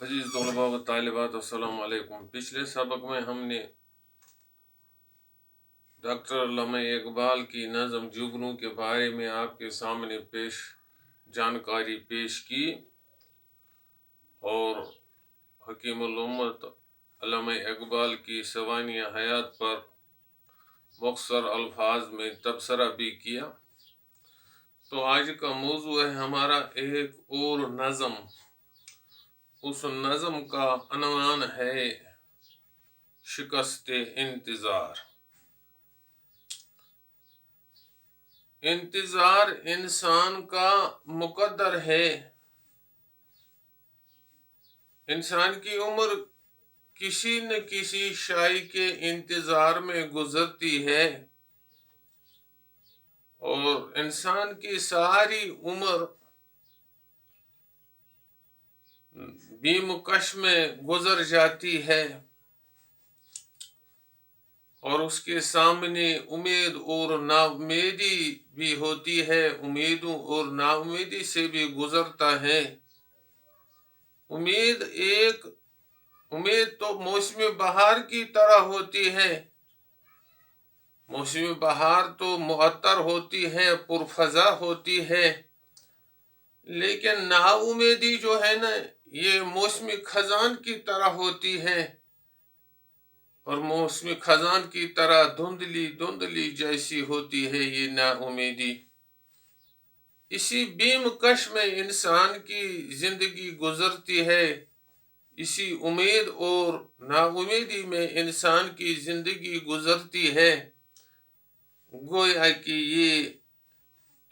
अजीज़ तलबा व तालिबात अस्सलाम वालेकुम। पिछले सबक में हमने डॉक्टर अल्लामा इकबाल की नज़म जुगनू के बारे में आपके सामने जानकारी पेश की और हकीमुल उम्मत अल्लामा इकबाल की सवानिया हयात पर मुख्तसर अल्फाज में तबसरा भी किया। तो आज का मौजू है हमारा एक और नज़म। उस नज़म का अनवान है शिकस्त इंतज़ार। इंतज़ार इंसान का मुकद्दर है। इंसान की उम्र किसी न किसी शाई के इंतज़ार में गुजरती है और इंसान की सारी उम्र बीमकश में गुजर जाती है और उसके सामने उम्मीद और नाउम्मीदी भी होती है। उम्मीदों और नाउम्मीदी से भी गुजरता है। उम्मीद तो मौसमी बहार की तरह होती है। मौसमी बहार तो मुअत्तर होती है, पुरफजा होती है, लेकिन नाउम्मीदी जो है ना, ये मौसमी खजान की तरह होती है और मौसमी खजान की तरह धुंधली धुंधली जैसी होती है ये नाउम्मीदी। इसी बीमकश में इंसान की जिंदगी गुजरती है। इसी उम्मीद और नाउम्मीदी में इंसान की जिंदगी गुजरती है। गोया कि ये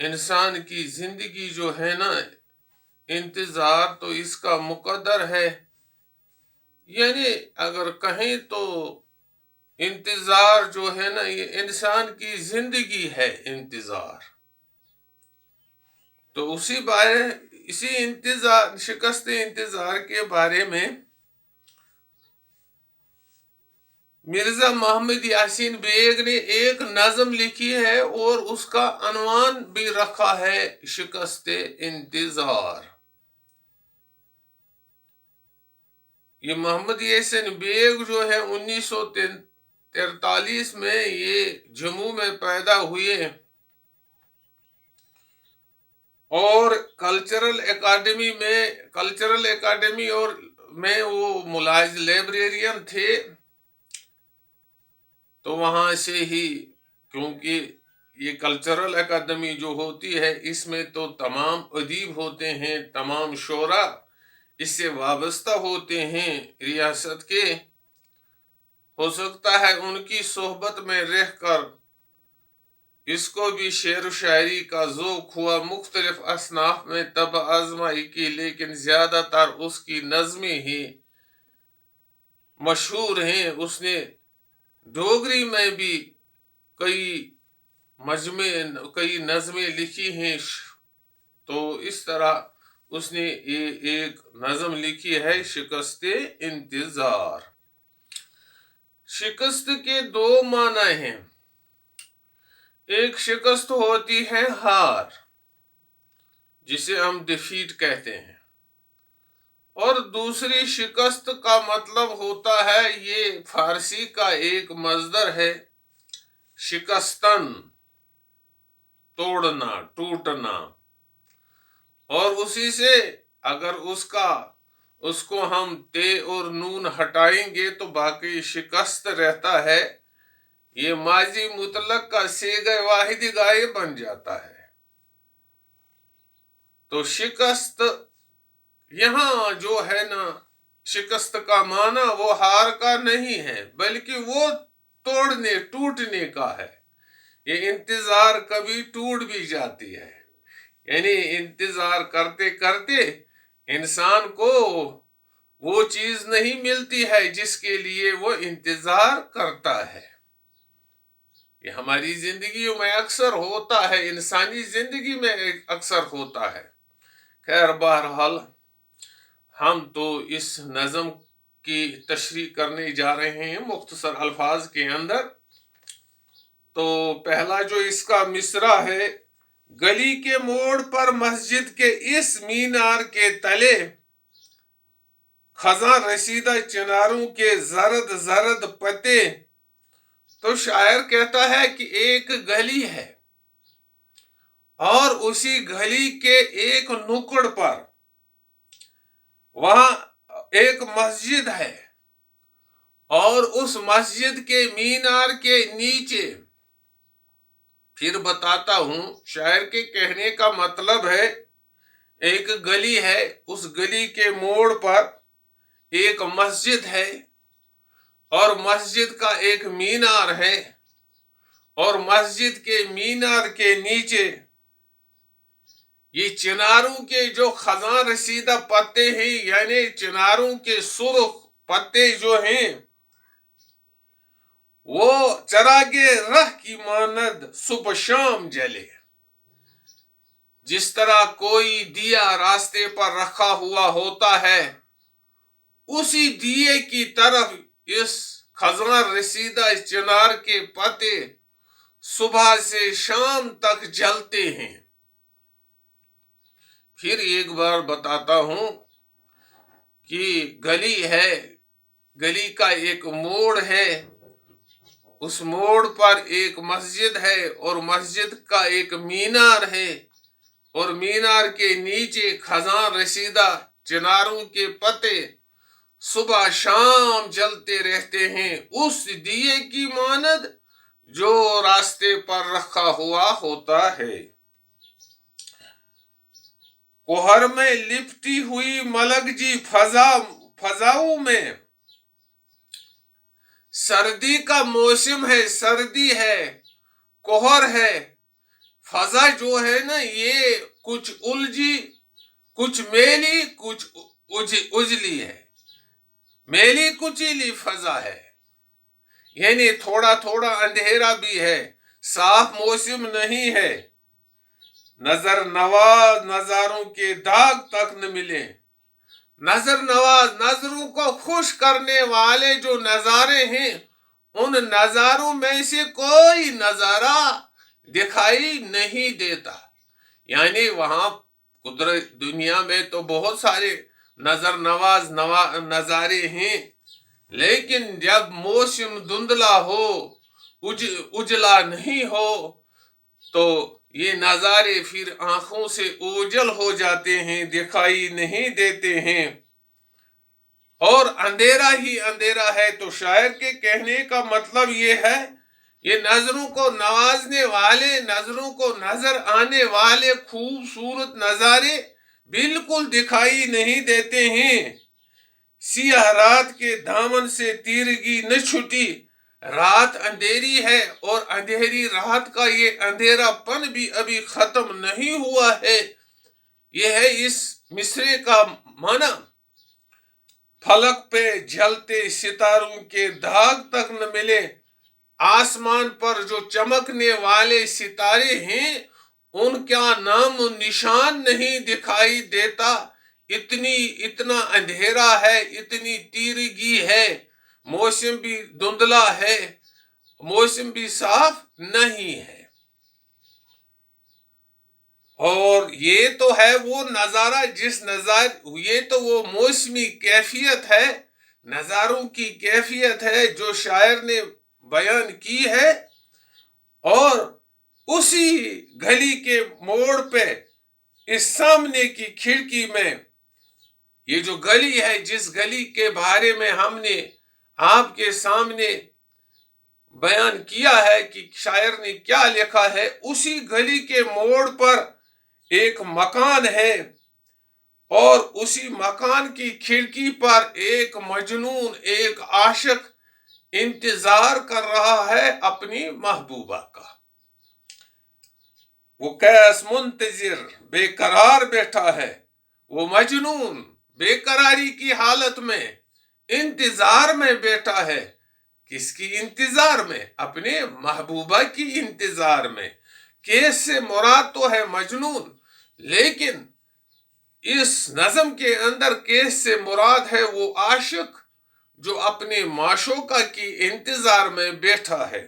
इंसान की जिंदगी जो है ना, इंतजार तो इसका मुकद्दर है। यानी अगर कहें तो इंतजार जो है ना, ये इंसान की जिंदगी है इंतजार। तो इसी इंतजार, शिकस्त इंतजार के बारे में मिर्जा मोहम्मद यासीन बेग ने एक नज़म लिखी है और उसका अनवान भी रखा है शिकस्त इंतजार। ये मोहम्मद यासीन बेग जो है 1943 में ये जम्मू में पैदा हुए और कल्चरल एकेडमी और में वो मुलाजिम लाइब्रेरियन थे। तो वहां से ही, क्योंकि ये कल्चरल एकेडमी जो होती है इसमें तो तमाम अदीब होते हैं, तमाम शोरा इससे वाबस्ता होते हैं रियासत के। हो सकता है उनकी सोहबत में रहकर इसको भी शेर व शायरी का ज़ौक़ हुआ। मुख्तलिफ असनाफ में तब आजमाई की, लेकिन ज़्यादातर उसकी नज़में ही मशहूर हैं। उसने डोगरी में भी कई नज़में लिखी हैं। तो इस तरह उसने एक नज़म लिखी है शिकस्त इंतजार। शिकस्त के दो माना हैं। एक शिकस्त होती है हार, जिसे हम डिफीट कहते हैं, और दूसरी शिकस्त का मतलब होता है, ये फारसी का एक मज़दर है, शिकस्तन, तोड़ना, टूटना। और उसी से अगर उसको हम ते और नून हटाएंगे तो बाकी शिकस्त रहता है। ये माजी मुतलक का सीगा वाहिद गायब बन जाता है। तो शिकस्त यहाँ जो है ना, शिकस्त का माना वो हार का नहीं है, बल्कि वो तोड़ने टूटने का है। ये इंतजार कभी टूट भी जाती है। यानी इंतजार करते करते इंसान को वो चीज नहीं मिलती है जिसके लिए वो इंतजार करता है। ये हमारी जिंदगी में अक्सर होता है, इंसानी जिंदगी में अक्सर होता है। खैर, बहरहाल हम तो इस नज़म की तशरीह करने जा रहे हैं मुख्तसर अल्फाज के अंदर। तो पहला जो इसका मिसरा है, गली के मोड़ पर मस्जिद के इस मीनार के तले खजां रसीदा चिनारों के जरद जरद पत्ते। तो शायर कहता है कि एक गली है और उसी गली के एक नुक्कड़ पर वहां एक मस्जिद है और उस मस्जिद के मीनार के नीचे, फिर बताता हूं, शायर के कहने का मतलब है एक गली है, उस गली के मोड़ पर एक मस्जिद है और मस्जिद का एक मीनार है और मस्जिद के मीनार के नीचे ये चिनारों के जो खजां रसीदा पत्ते हैं, यानी चिनारों के सुर्ख पत्ते जो हैं, वो चरागे रह की मानद सुबह शाम जले। जिस तरह कोई दिया रास्ते पर रखा हुआ होता है, उसी दिए की तरफ इस खजां रसीदा इस चिनार के पत्ते सुबह से शाम तक जलते हैं। फिर एक बार बताता हूं कि गली है, गली का एक मोड़ है, उस मोड़ पर एक मस्जिद है और मस्जिद का एक मीनार है और मीनार के नीचे खजां रसीदा चिनारों के पत्ते सुबह शाम जलते रहते हैं, उस दिए की मानद जो रास्ते पर रखा हुआ होता है। कोहर में लिपटी हुई मलकजी फजाओं में, सर्दी का मौसम है, सर्दी है, कोहर है, फजा जो है ना, ये कुछ उलझी, कुछ मेली, कुछ उजली है, मेली कुचीली फजा है, यानी थोड़ा थोड़ा अंधेरा भी है, साफ मौसम नहीं है, नजर नवाज नजारों के दाग तक न मिले। नजर नवाज, नजरों को खुश करने वाले जो नजारे हैं, उन नजारों में से कोई नजारा दिखाई नहीं देता। यानी वहां कुदरत दुनिया में तो बहुत सारे नजर नवाज नजारे हैं, लेकिन जब मौसम धुंधला हो, उजला नहीं हो, तो ये नजारे फिर आंखों से ओझल हो जाते हैं, दिखाई नहीं देते हैं और अंधेरा ही अंधेरा है। तो शायर के कहने का मतलब ये है, ये नजरों को नवाजने वाले, नजरों को नजर आने वाले खूबसूरत नजारे बिल्कुल दिखाई नहीं देते हैं। सियाह रात के दामन से तीरगी न छुटी, रात अंधेरी है और अंधेरी रात का ये अंधेरापन भी अभी खत्म नहीं हुआ है। यह है इस मिसरे का माना। फलक पे जलते सितारों के दाग तक न मिले, आसमान पर जो चमकने वाले सितारे हैं उनका नाम निशान नहीं दिखाई देता। इतना अंधेरा है, इतनी तीरगी है, मौसम भी धुंधला है, मौसम भी साफ नहीं है। और ये तो है वो नजारा, ये तो वो मौसमी कैफियत है, नजारों की कैफियत है जो शायर ने बयान की है। और उसी गली के मोड़ पे इस सामने की खिड़की में, ये जो गली है, जिस गली के बारे में हमने आपके सामने बयान किया है कि शायर ने क्या लिखा है, उसी गली के मोड़ पर एक मकान है और उसी मकान की खिड़की पर एक मजनून, एक आशिक इंतजार कर रहा है अपनी महबूबा का। वो कैस मुंतजिर बेकरार बैठा है, वो मजनून बेकरारी की हालत में इंतजार में बैठा है। किसकी इंतजार में? अपने महबूबा की इंतजार में। केस से मुराद तो है मजनून, लेकिन इस नज़म के अंदर केस से मुराद है वो आशिक जो अपने माशूका की इंतजार में बैठा है।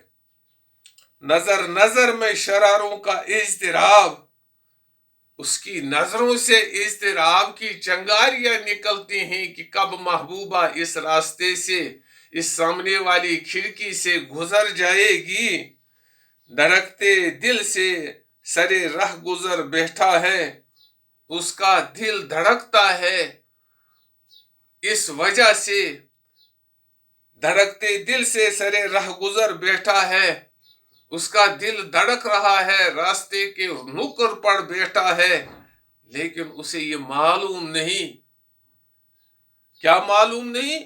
नजर नजर में शरारों का इज्तिराब, اس کی نظروں سے اضطراب کی چنگاریاں نکلتی ہیں کہ کب محبوبہ اس راستے سے، اس سامنے والی کھڑکی سے گزر جائے گی۔ دھڑکتے دل سے سرے رہ گزر بیٹھا ہے، اس کا دل دھڑکتا ہے، اس وجہ سے دھڑکتے دل سے سرے رہ گزر بیٹھا ہے، اس کا دل دھڑک رہا ہے، راستے کے نکر پر بیٹھا ہے، لیکن اسے یہ معلوم نہیں۔ کیا معلوم نہیں؟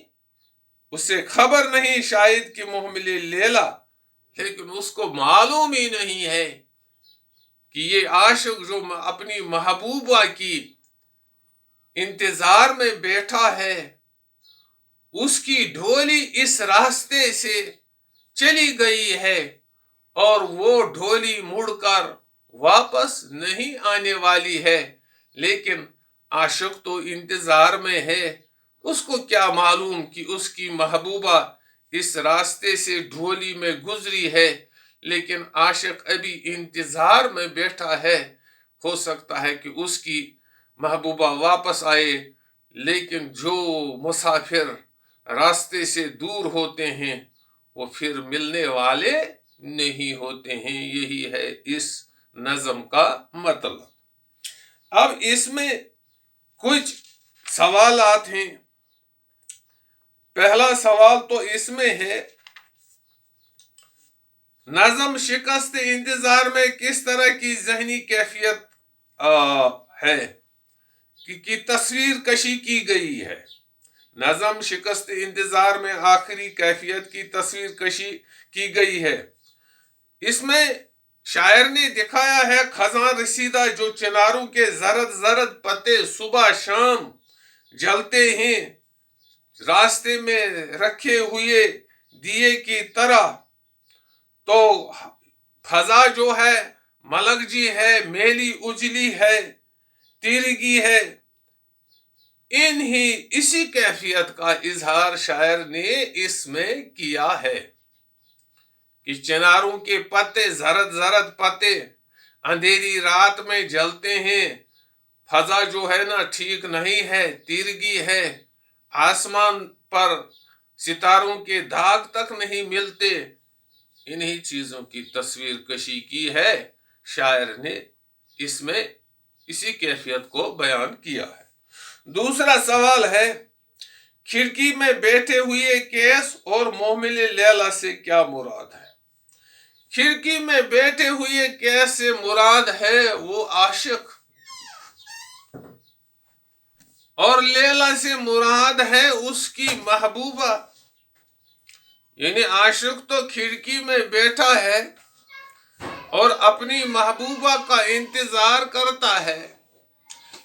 اسے خبر نہیں شاید کہ محمل لیلا، لیکن اس کو معلوم ہی نہیں ہے کہ یہ عاشق جو اپنی محبوبہ کی انتظار میں بیٹھا ہے، اس کی ڈھولی اس راستے سے چلی گئی ہے اور وہ ڈھولی مڑ کر واپس نہیں آنے والی ہے، لیکن عاشق تو انتظار میں ہے۔ اس کو کیا معلوم کہ اس کی محبوبہ اس راستے سے ڈھولی میں گزری ہے، لیکن عاشق ابھی انتظار میں بیٹھا ہے۔ ہو سکتا ہے کہ اس کی محبوبہ واپس آئے، لیکن جو مسافر راستے سے دور ہوتے ہیں وہ پھر ملنے والے نہیں ہوتے ہیں۔ یہی ہے اس نظم کا مطلب۔ اب اس میں کچھ سوالات ہیں۔ پہلا سوال تو اس میں ہے، نظم شکست انتظار میں کس طرح کی ذہنی کیفیت ہے کی تصویر کشی کی گئی ہے؟ نظم شکست انتظار میں آخری کیفیت کی تصویر کشی کی گئی ہے۔ اس میں شاعر نے دکھایا ہے خزاں رسیدہ جو چناروں کے زرد زرد پتے صبح شام جلتے ہیں، راستے میں رکھے ہوئے دیے کی طرح۔ تو فضا جو ہے ملک جی ہے، میلی اجلی ہے، تیرگی ہے، اسی کیفیت کا اظہار شاعر نے اس میں کیا ہے کہ چناروں کے پتے زرد زرد پتے اندھیری رات میں جلتے ہیں، فضا جو ہے نا ٹھیک نہیں ہے، تیرگی ہے، آسمان پر ستاروں کے داغ تک نہیں ملتے۔ انہی چیزوں کی تصویر کشی کی ہے شاعر نے، اس میں اسی کیفیت کو بیان کیا ہے۔ دوسرا سوال ہے، کھڑکی میں بیٹھے ہوئے کیس اور محمل لیلا سے کیا مراد ہے؟ کھڑکی میں بیٹھے ہوئے کیس سے مراد ہے وہ عاشق، اور لیلا سے مراد ہے اس کی محبوبہ۔ یعنی عاشق تو کھڑکی میں بیٹھا ہے اور اپنی محبوبہ کا انتظار کرتا ہے،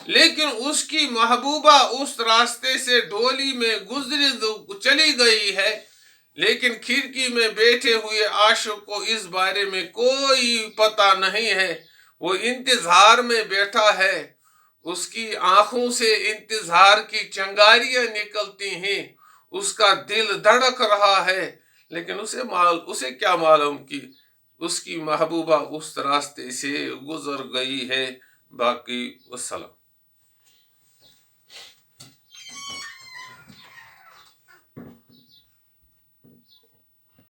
لیکن اس کی محبوبہ اس راستے سے ڈھولی میں چلی گئی ہے، لیکن کھڑکی میں بیٹھے ہوئے عاشق کو اس بارے میں کوئی پتہ نہیں ہے۔ وہ انتظار میں بیٹھا ہے، اس کی آنکھوں سے انتظار کی چنگاریاں نکلتی ہیں، اس کا دل دھڑک رہا ہے، لیکن اسے کیا معلوم کہ اس کی محبوبہ اس راستے سے گزر گئی ہے۔ باقی والسلام۔